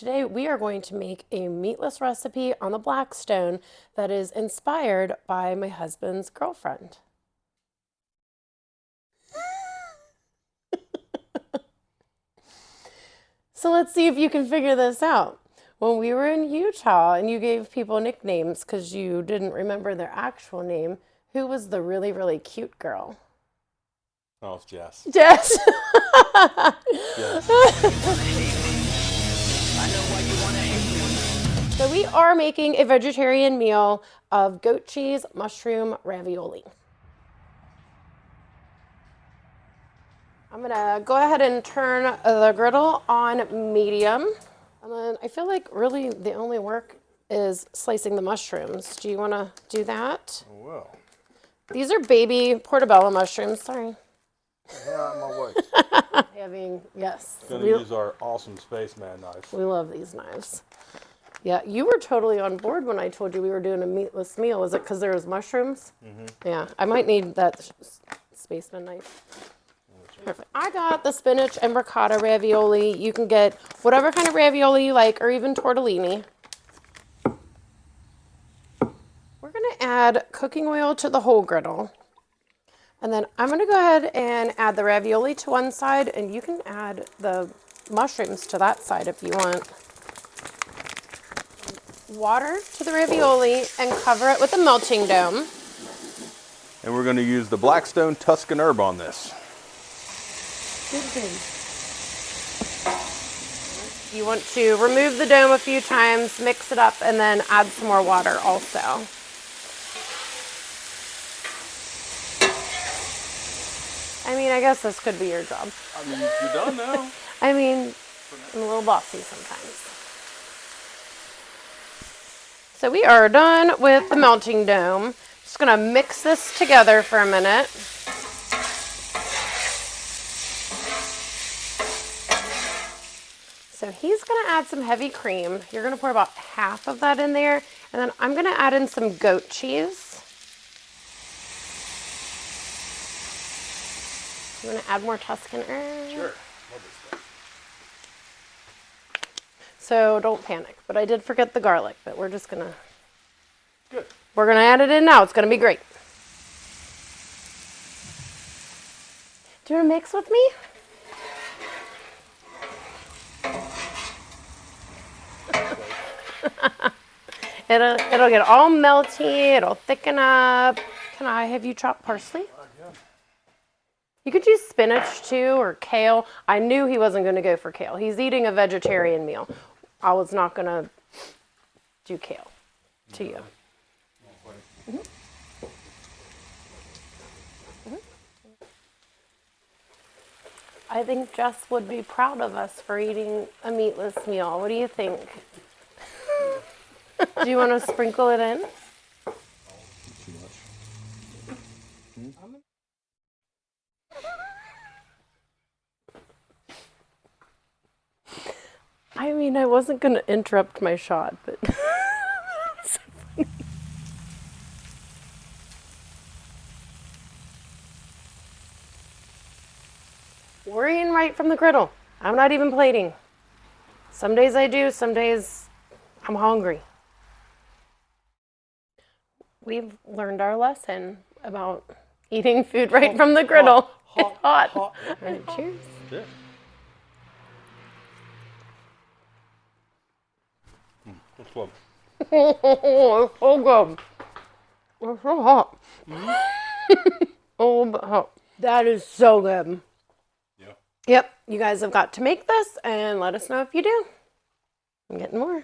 today we are going to make a meatless recipe on the Blackstone that is inspired by my husband's girlfriend. So let's see if you can figure this out. When we were in Utah and you gave people nicknames because you didn't remember their actual name, who was the really, really cute girl? Oh, it's Jess. Jess. Yes. So we are making a vegetarian meal of goat cheese mushroom ravioli. I'm gonna go ahead and turn the griddle on medium. And then I feel like really the only work is slicing the mushrooms. Do you wanna do that? Well. These are baby portobello mushrooms, sorry. They're out of my way. Yes. Gonna use our awesome spaceman knife. We love these knives. Yeah, you were totally on board when I told you we were doing a meatless meal. Was it because there was mushrooms? Mm-hmm. Yeah, I might need that spaceman knife. Perfect. I got the spinach and ricotta ravioli. You can get whatever kind of ravioli you like, or even tortellini. We're gonna add cooking oil to the whole griddle. And then I'm gonna go ahead and add the ravioli to one side, and you can add the mushrooms to that side if you want. Water to the ravioli and cover it with a melting dome. And we're gonna use the Blackstone Tuscan herb on this. Good. You want to remove the dome a few times, mix it up, and then add some more water also. I mean, I guess this could be your job. I mean, you're done now. I mean, I'm a little bossy sometimes. So we are done with the melting dome. Just gonna mix this together for a minute. So he's gonna add some heavy cream. You're gonna pour about half of that in there, and then I'm gonna add in some goat cheese. You wanna add more Tuscan herb? Sure. Love this stuff. So don't panic, but I did forget the garlic, but we're just gonna... Good. We're gonna add it in now, it's gonna be great. Do you wanna mix with me? It'll get all melty, it'll thicken up. Can I have you chop parsley? Yeah. You could use spinach too, or kale. I knew he wasn't gonna go for kale. He's eating a vegetarian meal. I was not gonna do kale to you. Mm-hmm. Mm-hmm. I think Jess would be proud of us for eating a meatless meal. What do you think? Do you want to sprinkle it in? Too much. I mean, I wasn't going to interrupt my shot, but... So funny. We're eating right from the griddle. I'm not even plating. Some days I do, some days I'm hungry. We've learned our lesson about eating food right from the griddle. It's hot. All right, cheers. Yeah. That's good. Oh, it's so good. It's so hot. Oh, but hot. That is so good. Yeah. Yep, you guys have got to make this and let us know if you do. I'm getting more.